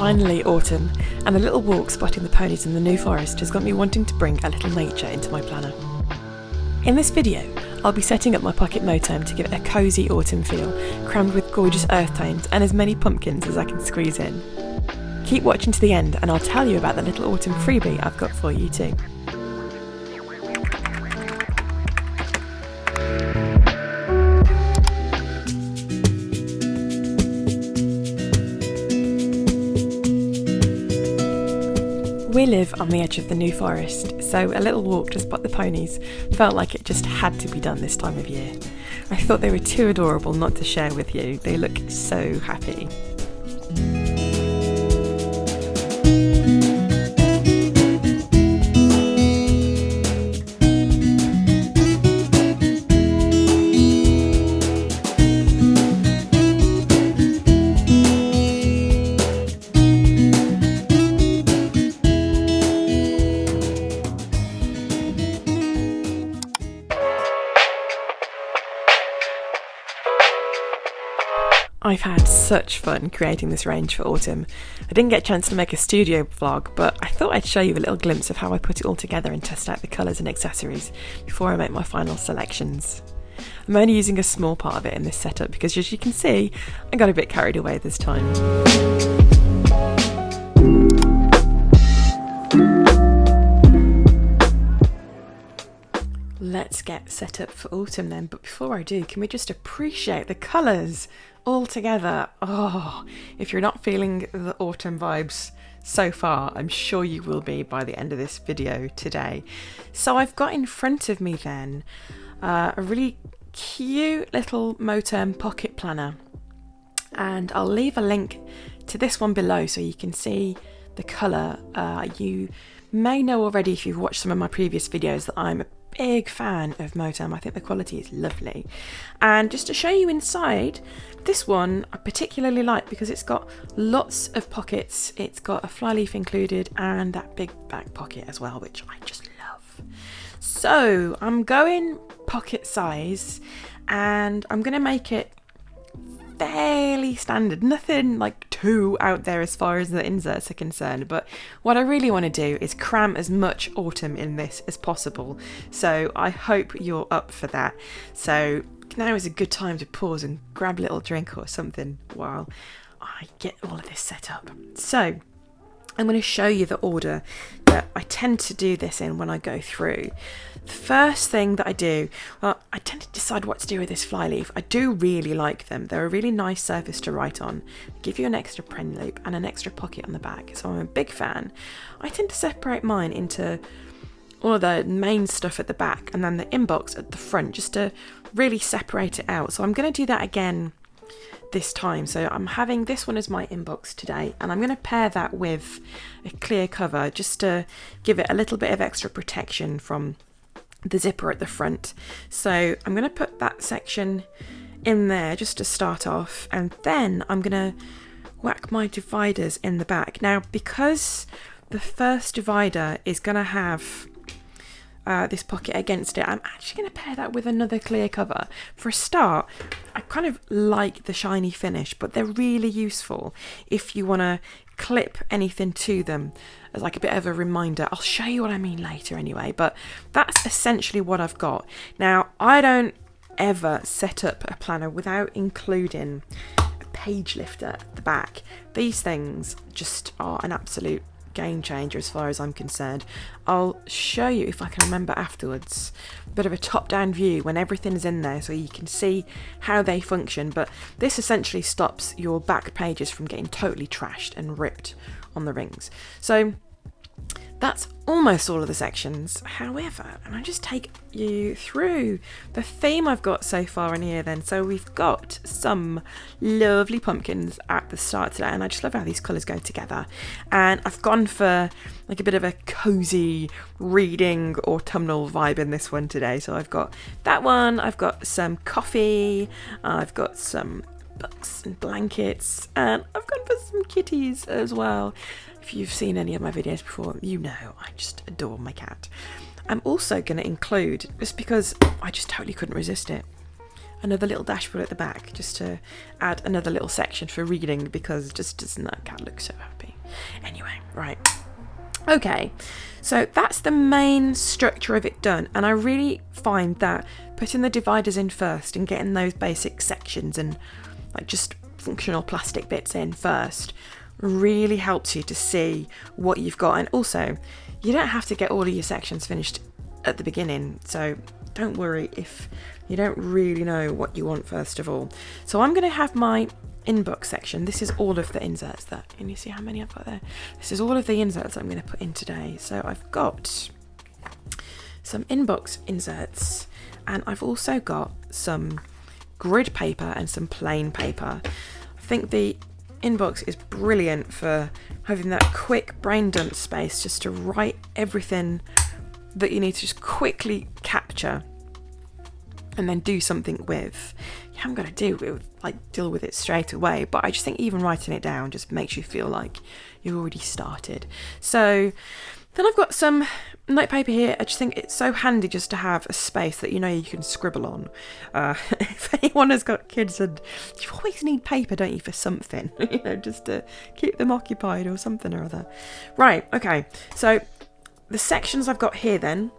finally autumn, and a little walk spotting the ponies in the New Forest has got me wanting to bring a little nature into my planner. In this video, I'll be setting up my pocket Moterm to give it a cosy autumn feel, crammed with gorgeous earth tones and as many pumpkins as I can squeeze in. Keep watching to the end and I'll tell you about the little autumn freebie I've got for you too. We live on the edge of the New Forest, so a little walk to spot the ponies felt like it just had to be done this time of year. I thought they were too adorable not to share with you. They look so happy. I've had such fun creating this range for autumn. I didn't get a chance to make a studio vlog, but I thought I'd show you a little glimpse of how I put it all together and test out the colours and accessories before I make my final selections. I'm only using a small part of it in this setup because, as you can see, I got a bit carried away this time. Let's get set up for autumn then, but before I do, can we just appreciate the colours all together? Oh, if you're not feeling the autumn vibes so far, I'm sure you will be by the end of this video today. So I've got in front of me then a really cute little Moterm pocket planner, and I'll leave a link to this one below so you can see the colour. You may know already if you've watched some of my previous videos that I'm a big fan of Moterm. I think the quality is lovely, and just to show you inside, this one I particularly like because it's got lots of pockets. It's got a flyleaf included and that big back pocket as well, which I just love. So I'm going pocket size and I'm going to make it fairly standard, nothing like too out there as far as the inserts are concerned, but what I really want to do is cram as much autumn in this as possible, so I hope you're up for that. So now is a good time to pause and grab a little drink or something while I get all of this set up. So I'm going to show you the order that I tend to do this in when I go through. The first thing that I do, well, I tend to decide what to do with this flyleaf. I do really like them. They're a really nice surface to write on. Give you an extra pen loop and an extra pocket on the back, so I'm a big fan. I tend to separate mine into all of the main stuff at the back and then the inbox at the front, just to really separate it out. So I'm going to do that again this time. So I'm having this one as my inbox today, and I'm going to pair that with a clear cover just to give it a little bit of extra protection from the zipper at the front. So I'm going to put that section in there just to start off, and then I'm going to whack my dividers in the back. Now, because the first divider is going to have this pocket against it, I'm actually going to pair that with another clear cover. For a start, I kind of like the shiny finish, but they're really useful if you want to clip anything to them as like a bit of a reminder. I'll show you what I mean later anyway, but that's essentially what I've got. Now, I don't ever set up a planner without including a page lifter at the back. These things just are an absolute game changer as far as I'm concerned. I'll show you if I can remember afterwards a bit of a top-down view when everything's in there so you can see how they function, but this essentially stops your back pages from getting totally trashed and ripped on the rings. So that's almost all of the sections. However, and I'll just take you through the theme I've got so far in here then. So we've got some lovely pumpkins at the start today, and I just love how these colours go together. And I've gone for like a bit of a cosy reading autumnal vibe in this one today. So I've got that one, I've got some coffee, I've got some books and blankets, and I've gone for some kitties as well. If you've seen any of my videos before, you know I just adore my cat. I'm also going to include, just because I just totally couldn't resist it, another little dashboard at the back just to add another little section for reading, because just doesn't that cat look so happy? Anyway, right. Okay, so that's the main structure of it done, and I really find that putting the dividers in first and getting those basic sections and like just functional plastic bits in first really helps you to see what you've got. And also, you don't have to get all of your sections finished at the beginning, so don't worry if you don't really know what you want first of all. So I'm going to have my inbox section. This is all of the inserts and you see how many I've got there. This is all of the inserts I'm going to put in today. So I've got some inbox inserts, and I've also got some grid paper and some plain paper. I think the inbox is brilliant for having that quick brain dump space just to write everything that you need to just quickly capture and then do something with. You haven't got to deal with it straight away, but I just think even writing it down just makes you feel like you've already started. So then I've got some notepaper here. I just think it's so handy just to have a space that you know you can scribble on. If anyone has got kids, and you always need paper, don't you, for something, you know, just to keep them occupied or something or other. Right, okay, so the sections I've got here then,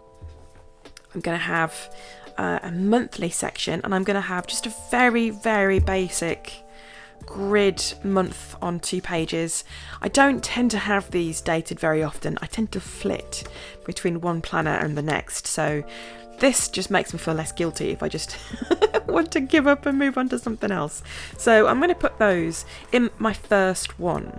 I'm going to have a monthly section, and I'm going to have just a very, very basic grid month on 2 pages. I don't tend to have these dated very often. I tend to flit between one planner and the next, so this just makes me feel less guilty if I just want to give up and move on to something else. So I'm going to put those in my first one.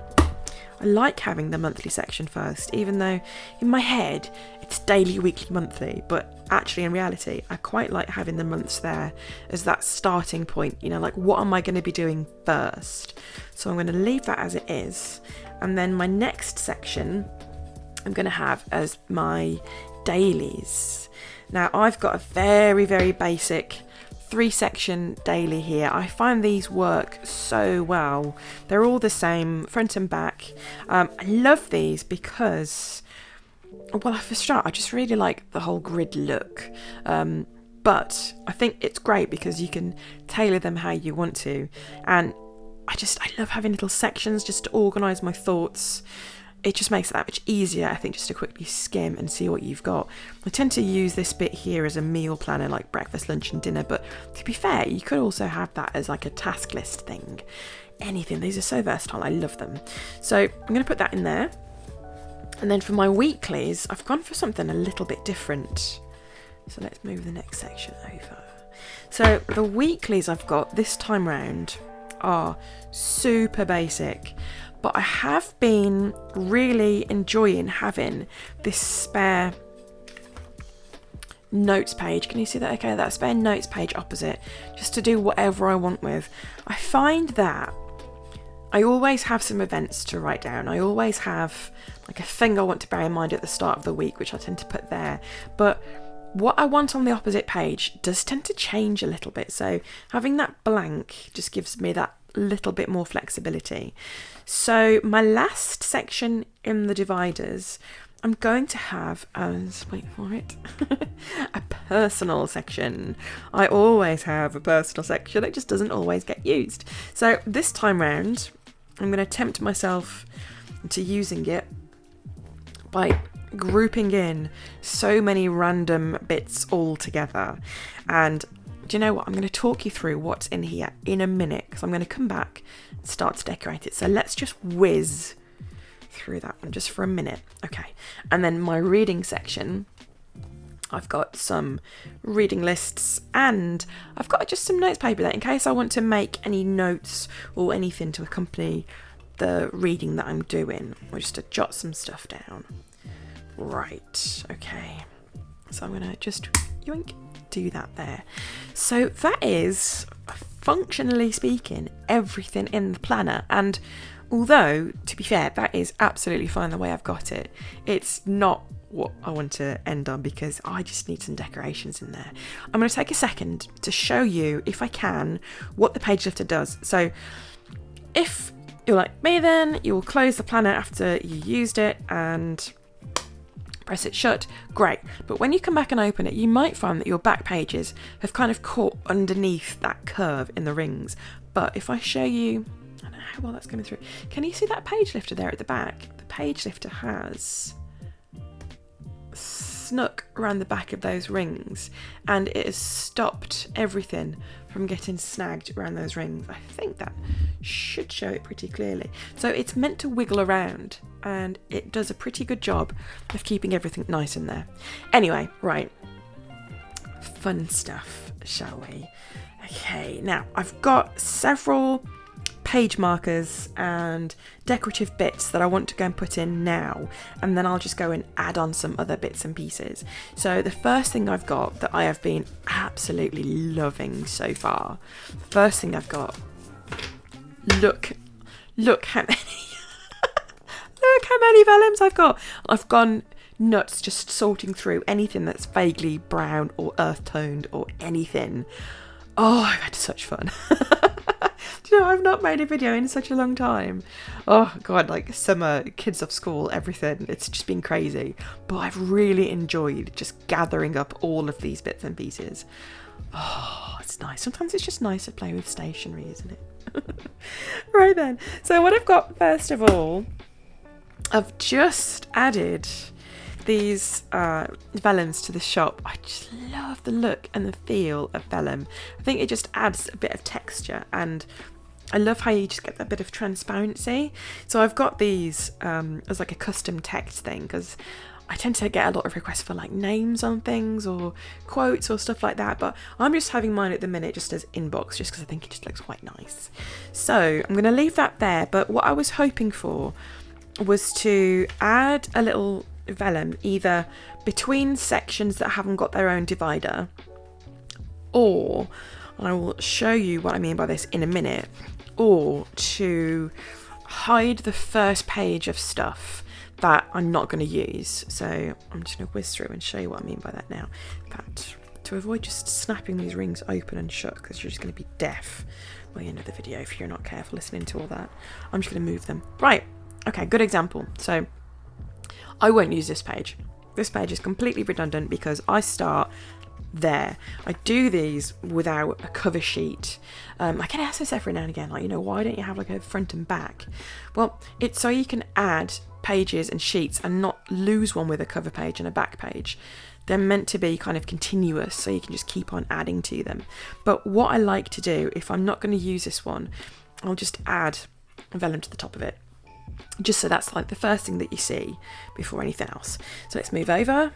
I like having the monthly section first, even though in my head it's daily, weekly, monthly, but actually in reality I quite like having the months there as that starting point, you know, like what am I going to be doing first? So I'm going to leave that as it is, and then my next section I'm going to have as my dailies. Now I've got a very, very basic 3-section daily here. I find these work so well. They're all the same, front and back. I love these because, well, for start, I just really like the whole grid look. But I think it's great because you can tailor them how you want to. And I love having little sections just to organise my thoughts. It just makes it that much easier, I think, just to quickly skim and see what you've got. I tend to use this bit here as a meal planner, like breakfast, lunch and dinner, but to be fair, you could also have that as like a task list thing. Anything, these are so versatile, I love them. So I'm going to put that in there. And then for my weeklies, I've gone for something a little bit different. So let's move the next section over. So the weeklies I've got this time round are super basic. But I have been really enjoying having this spare notes page. Can you see that? Okay, that spare notes page opposite, just to do whatever I want with. I find that I always have some events to write down. I always have like a thing I want to bear in mind at the start of the week, which I tend to put there. But what I want on the opposite page does tend to change a little bit. So having that blank just gives me that little bit more flexibility. So my last section in the dividers, I'm going to have as, wait for it, a personal section. I always have a personal section, it just doesn't always get used. So this time round, I'm going to tempt myself into using it by grouping in so many random bits all together. And do you know what? I'm going to talk you through what's in here in a minute, because I'm going to come back and start to decorate it. So let's just whiz through that one just for a minute. Okay. And then my reading section, I've got some reading lists, and I've got just some notes paper there in case I want to make any notes or anything to accompany the reading that I'm doing, or just to jot some stuff down. Right. Okay. So I'm going to just yoink, do that there. So that is, functionally speaking, everything in the planner. And although, to be fair, that is absolutely fine the way I've got it, it's not what I want to end on because I just need some decorations in there. I'm going to take a second to show you, if I can, what the page lifter does. So if you're like me, then you will close the planner after you used it and press it shut, great. But when you come back and open it, you might find that your back pages have kind of caught underneath that curve in the rings. But if I show you, I don't know how well that's coming through. Can you see that page lifter there at the back? The page lifter has snuck around the back of those rings, and it has stopped everything from getting snagged around those rings. I think that should show it pretty clearly. So it's meant to wiggle around, and it does a pretty good job of keeping everything nice in there. Anyway, right, fun stuff, shall we? Okay, now I've got several page markers and decorative bits that I want to go and put in now, and then I'll just go and add on some other bits and pieces. So the first thing I've got that I have been absolutely loving so far, the first thing I've got, look how many look how many vellums I've got. I've gone nuts just sorting through anything that's vaguely brown or earth toned or anything. Oh, I've had such fun. Do you know, I've not made a video in such a long time. Oh god, like summer, kids off school, everything. It's just been crazy. But I've really enjoyed just gathering up all of these bits and pieces. Oh, it's nice. Sometimes it's just nice to play with stationery, isn't it? Right then. So what I've got first of all, I've just added these vellums to the shop. I just love the look and the feel of vellum. I think it just adds a bit of texture, and I love how you just get that bit of transparency. So I've got these as like a custom text thing, because I tend to get a lot of requests for like names on things or quotes or stuff like that, but I'm just having mine at the minute just as inbox, just because I think it just looks quite nice. So I'm going to leave that there, but what I was hoping for was to add a little vellum either between sections that haven't got their own divider, or I will show you what I mean by this in a minute, or to hide the first page of stuff that I'm not going to use. So I'm just going to whiz through and show you what I mean by that now. In fact, to avoid just snapping these rings open and shut, because you're just going to be deaf by the end of the video if you're not careful listening to all that, I'm just going to move them. Right, okay, good example. So I won't use this page. This page is completely redundant because I start there. I do these without a cover sheet. I get asked this every now and again, like, you know, why don't you have like a front and back? Well, it's so you can add pages and sheets and not lose one with a cover page and a back page. They're meant to be kind of continuous, so you can just keep on adding to them. But what I like to do, if I'm not going to use this one, I'll just add a vellum to the top of it, just so that's like the first thing that you see before anything else. So let's move over.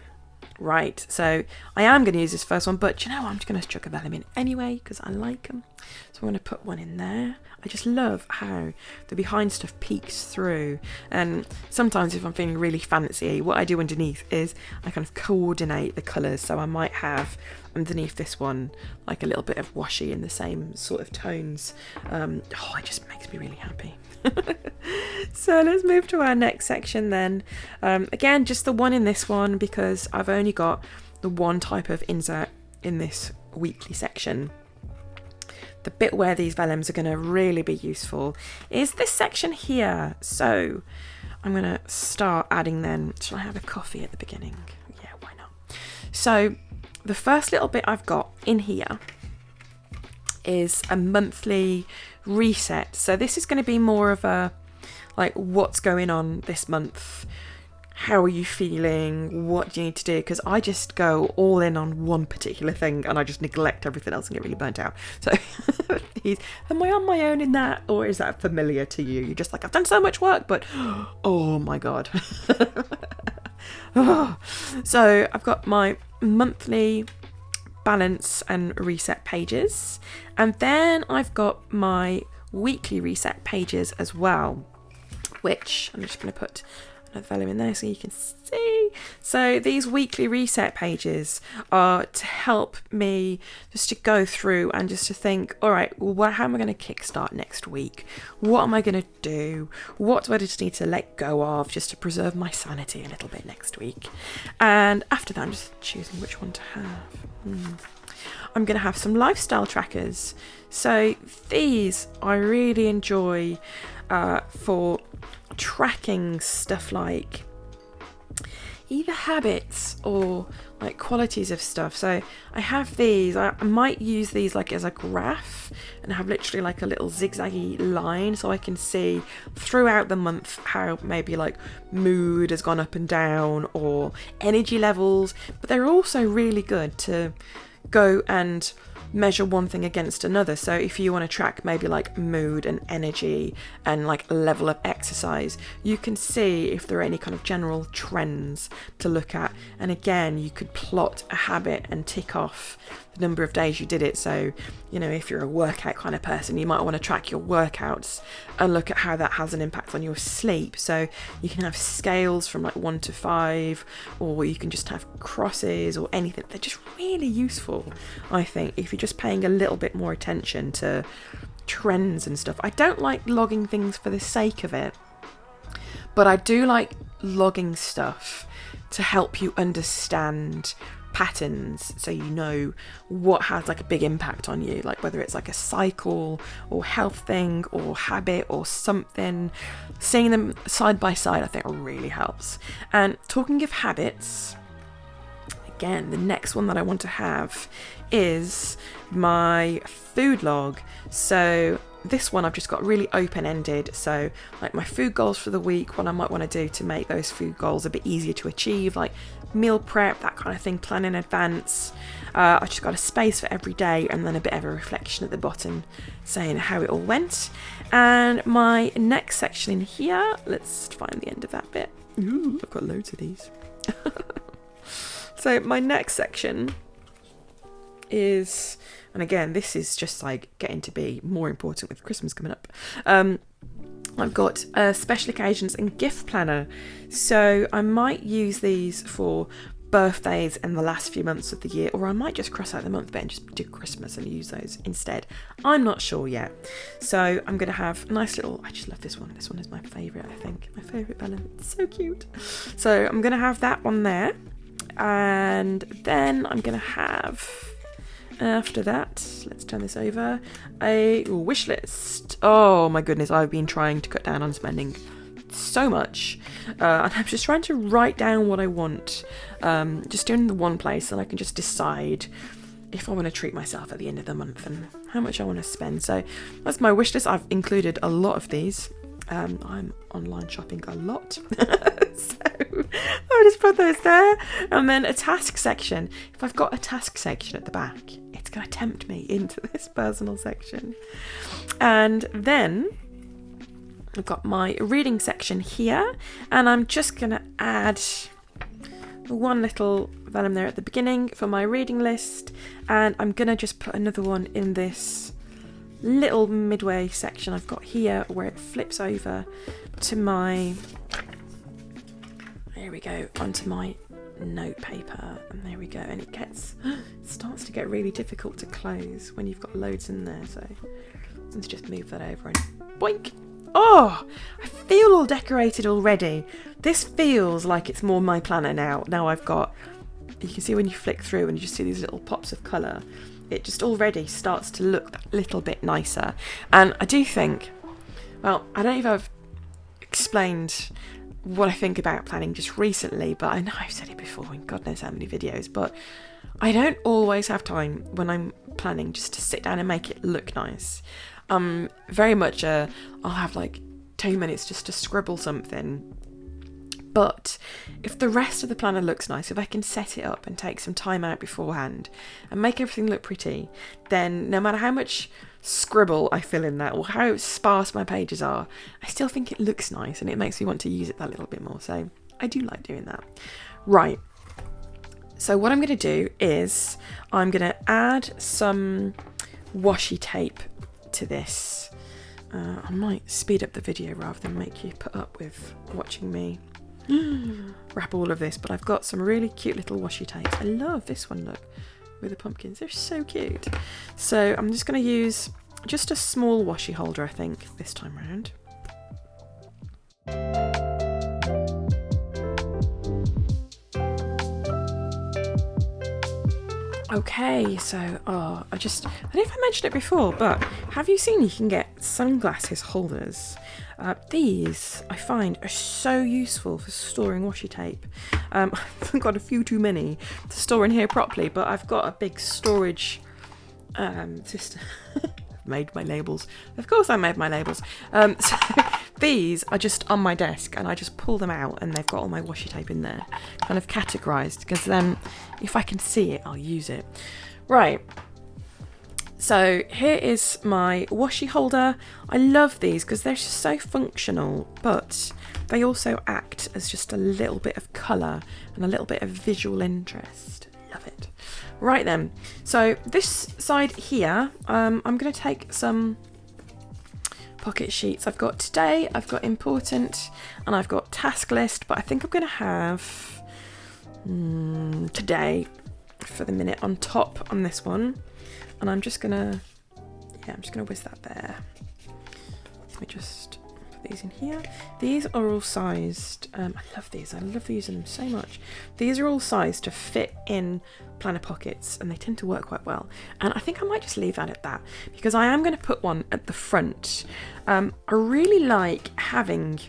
Right, so I am going to use this first one, but you know, I'm just going to chuck a vellum in anyway because I like them. So I'm going to put one in there. I just love how the behind stuff peeks through, and sometimes if I'm feeling really fancy, what I do underneath is I kind of coordinate the colours. So I might have underneath this one like a little bit of washi in the same sort of tones. Oh, it just makes me really happy. So let's move to our next section then. Again, just the one in this one because I've only got the one type of insert in this weekly section. The bit where these vellums are going to really be useful is this section here. So I'm going to start adding then. Shall I have a coffee at the beginning? Yeah, why not? So the first little bit I've got in here is a monthly reset. So this is going to be more of a like, what's going on this month? How are you feeling? What do you need to do? Because I just go all in on one particular thing and I just neglect everything else and get really burnt out. So am I on my own in that, or is that familiar to you? You're just like, I've done so much work, but oh my god. So I've got my monthly balance and reset pages, and then I've got my weekly reset pages as well, which I'm just going to put another vellum in there so you can see. So these weekly reset pages are to help me just to go through and just to think, all right, well, how am I going to kickstart next week? What am I going to do? What do I just need to let go of just to preserve my sanity a little bit next week? And after that, I'm just choosing which one to have. I'm going to have some lifestyle trackers. So these I really enjoy for tracking stuff like, either habits or like qualities of stuff. So I have these, I might use these like as a graph and have literally like a little zigzaggy line so I can see throughout the month how maybe like mood has gone up and down or energy levels. But they're also really good to go and measure one thing against another. So if you want to track maybe like mood and energy and like level of exercise, you can see if there are any kind of general trends to look at. And again, you could plot a habit and tick off the number of days you did it. So, you know, if you're a workout kind of person, you might want to track your workouts and look at how that has an impact on your sleep. So you can have scales from like 1 to 5, or you can just have crosses or anything. They're just really useful, I think, if you're just paying a little bit more attention to trends and stuff. I don't like logging things for the sake of it, but I do like logging stuff to help you understand patterns, so you know what has like a big impact on you, like whether it's like a cycle or health thing or habit or something. Seeing them side by side I think really helps. And talking of habits, again, the next one that I want to have is my food log. So this one I've just got really open-ended, so like my food goals for the week, what I might want to do to make those food goals a bit easier to achieve, like meal prep, that kind of thing, plan in advance. I've just got a space for every day and then a bit of a reflection at the bottom saying how it all went. And my next section in here, let's find the end of that bit. Ooh, I've got loads of these. So my next section is, and again, this is just like getting to be more important with Christmas coming up. I've got special occasions and gift planner. So I might use these for birthdays and the last few months of the year, or I might just cross out the month bit and just do Christmas and use those instead. I'm not sure yet. So I'm going to have a nice little, I just love this one. This one is my favourite, I think. My favourite vellum. It's so cute. So I'm going to have that one there. And then I'm going to have, after that, let's turn this over, a wish list. Oh my goodness, I've been trying to cut down on spending so much, and I'm just trying to write down what I want, just doing the one place, and I can just decide if I want to treat myself at the end of the month and how much I want to spend. So that's my wish list. I've included a lot of these. I'm online shopping a lot, so I'll just put those there. And then a task section. If I've got a task section at the back, it's going to tempt me into this personal section. And then I've got my reading section here, and I'm just going to add one little vellum there at the beginning for my reading list, and I'm going to just put another one in this little midway section I've got here where it flips over to my, there we go, onto my note paper, and there we go. And it starts to get really difficult to close when you've got loads in there, so let's just move that over and boink. Oh, I feel all decorated already. This feels like it's more my planner now. Now I've got, you can see when you flick through and you just see these little pops of colour, it just already starts to look that little bit nicer. And I do think, well, I don't know if I've explained what I think about planning just recently, but I know I've said it before in God knows how many videos, but I don't always have time when I'm planning just to sit down and make it look nice. Very much I'll have like 2 minutes just to scribble something. But if the rest of the planner looks nice, if I can set it up and take some time out beforehand and make everything look pretty, then no matter how much scribble I fill in that or how sparse my pages are, I still think it looks nice and it makes me want to use it that little bit more. So I do like doing that. Right. So what I'm going to do is I'm going to add some washi tape to this. I might speed up the video rather than make you put up with watching me wrap all of this, but I've got some really cute little washi tapes. I love this one, look, with the pumpkins. They're so cute. So I'm just going to use just a small washi holder, I think, this time around. Okay, so I don't know if I mentioned it before, but have you seen you can get sunglasses holders. These I find are so useful for storing washi tape. I've got a few too many to store in here properly, but I've got a big storage system. Made my labels. Of course I made my labels. So these are just on my desk and I just pull them out and they've got all my washi tape in there, kind of categorized, because then if I can see it, I'll use it. Right. So here is my washi holder. I love these because they're just so functional, but they also act as just a little bit of colour and a little bit of visual interest. Love it. Right then, so this side here, I'm going to take some pocket sheets. I've got today, I've got important, and I've got task list, but I think I'm going to have today for the minute on top on this one. And I'm just gonna whiz that there. Let me just put these in here. These are all sized. I love these. I love using them so much. These are all sized to fit in planner pockets, and they tend to work quite well. And I think I might just leave that at that because I am going to put one at the front. I really like having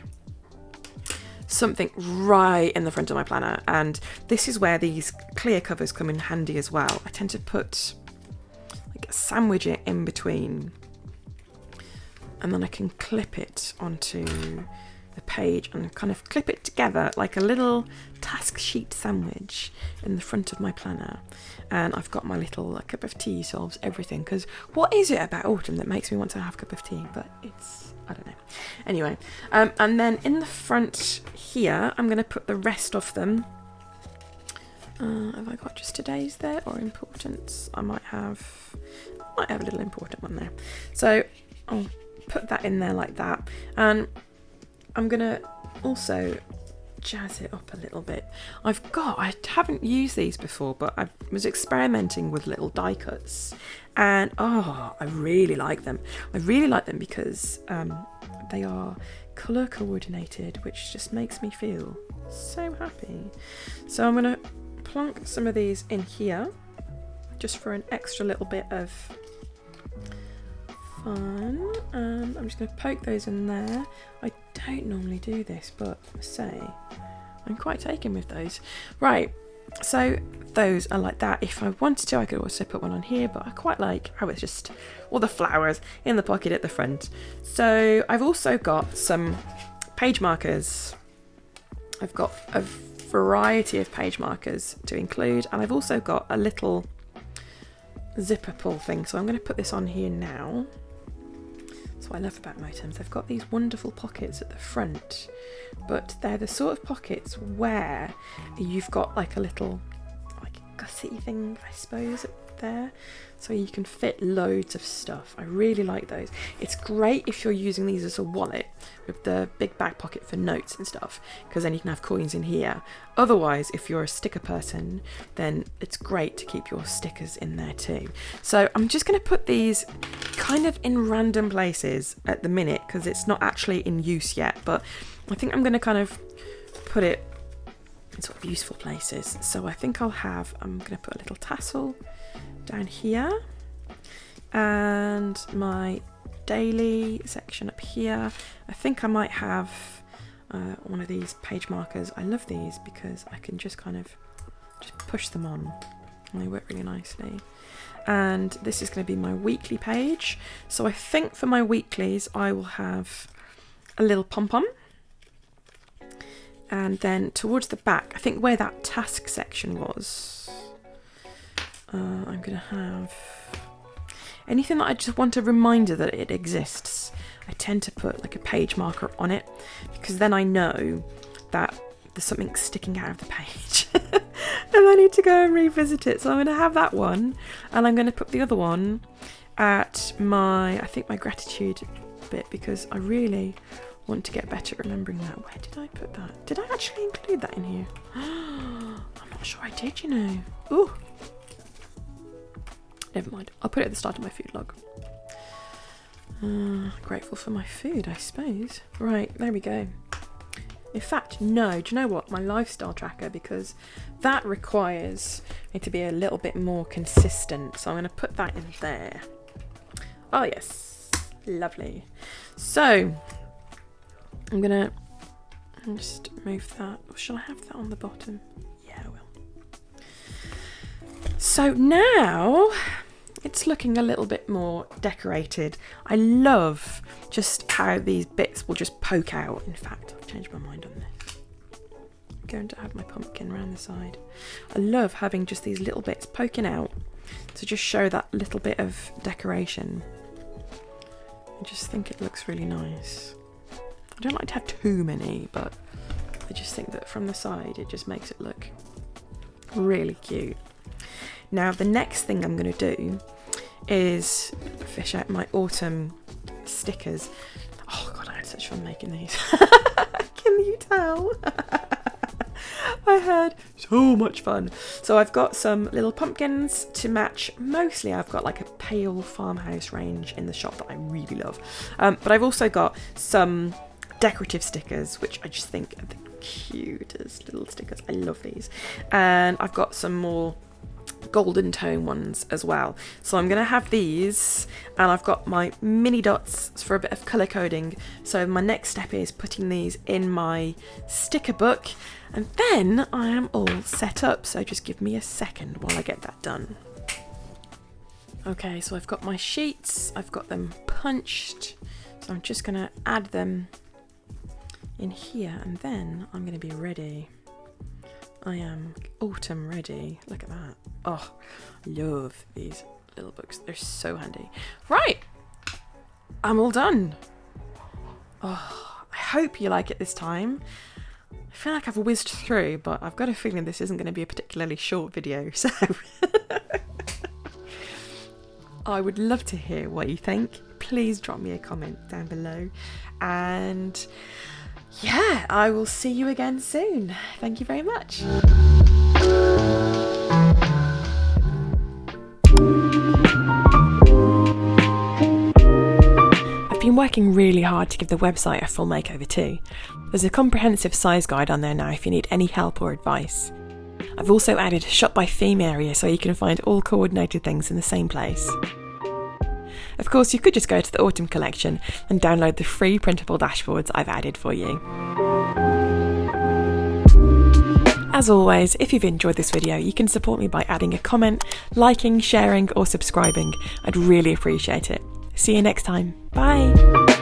something right in the front of my planner, and this is where these clear covers come in handy as well. I tend to sandwich it in between, and then I can clip it onto the page and kind of clip it together like a little task sheet sandwich in the front of my planner. And I've got my little cup of tea solves everything, because what is it about autumn that makes me want to have a cup of tea? But it's, I don't know. Anyway, and then in the front here I'm going to put the rest of them. Have I got just today's there or importance? I might have a little important one there. So I'll put that in there like that. And I'm going to also jazz it up a little bit. I haven't used these before, but I was experimenting with little die cuts. And I really like them. I really like them because they are colour coordinated, which just makes me feel so happy. So I'm going to plonk some of these in here just for an extra little bit of fun. I'm just going to poke those in there. I don't normally do this, but I say I'm quite taken with those. Right, so those are like that. If I wanted to, I could also put one on here, but I quite like how it's just all the flowers in the pocket at the front. So I've also got some page markers. I've got a variety of page markers to include, and I've also got a little zipper pull thing, so I'm going to put this on here now. That's what I love about Moterms. They've got these wonderful pockets at the front, but they're the sort of pockets where you've got like a little gussy thing, I suppose, there, so you can fit loads of stuff. I really like those. It's great if you're using these as a wallet with the big back pocket for notes and stuff, because then you can have coins in here. Otherwise, if you're a sticker person, then it's great to keep your stickers in there too. So I'm just going to put these kind of in random places at the minute because it's not actually in use yet, but I think I'm going to kind of put it in sort of useful places. So I think I'm going to put a little tassel down here, and my daily section up here. I think I might have one of these page markers. I love these because I can just kind of just push them on and they work really nicely. And this is going to be my weekly page. So I think for my weeklies I will have a little pom-pom. And then towards the back, I think where that task section was, I'm going to have anything that I just want a reminder that it exists. I tend to put like a page marker on it because then I know that there's something sticking out of the page and I need to go and revisit it. So I'm going to have that one, and I'm going to put the other one at my gratitude bit because I really want to get better at remembering that. Where did I put that? Did I actually include that in here? I'm not sure I did, you know. Ooh. Never mind. I'll put it at the start of my food log. Grateful for my food, I suppose. Right, there we go. In fact, no, do you know what? My lifestyle tracker, because that requires it to be a little bit more consistent. So I'm going to put that in there. Oh, yes. Lovely. So I'm gonna just move that, or shall I have that on the bottom? Yeah, I will. So now it's looking a little bit more decorated. I love just how these bits will just poke out. In fact, I've changed my mind on this. I'm going to have my pumpkin around the side. I love having just these little bits poking out to just show that little bit of decoration. I just think it looks really nice. I don't like to have too many, but I just think that from the side it just makes it look really cute. Now the next thing I'm going to do is fish out my autumn stickers. Oh god, I had such fun making these. Can you tell? I had so much fun. So I've got some little pumpkins to match. Mostly I've got like a pale farmhouse range in the shop that I really love. But I've also got some decorative stickers, which I just think are the cutest little stickers. I love these. And I've got some more golden tone ones as well. So I'm going to have these, and I've got my mini dots for a bit of colour coding. So my next step is putting these in my sticker book, and then I am all set up. So just give me a second while I get that done. Okay, so I've got my sheets, I've got them punched, so I'm just going to add them in here, and then I'm going to be ready. I am autumn ready. Look at that. Oh, I love these little books. They're so handy. Right, I'm all done. Oh, I hope you like it this time. I feel like I've whizzed through, but I've got a feeling this isn't going to be a particularly short video, so I would love to hear what you think. Please drop me a comment down below, and yeah, I will see you again soon. Thank you very much. I've been working really hard to give the website a full makeover too. There's a comprehensive size guide on there now if you need any help or advice. I've also added a shop by theme area so you can find all coordinated things in the same place. Of course, you could just go to the autumn collection and download the free printable dashboards I've added for you. As always, if you've enjoyed this video, you can support me by adding a comment, liking, sharing or subscribing. I'd really appreciate it. See you next time. Bye!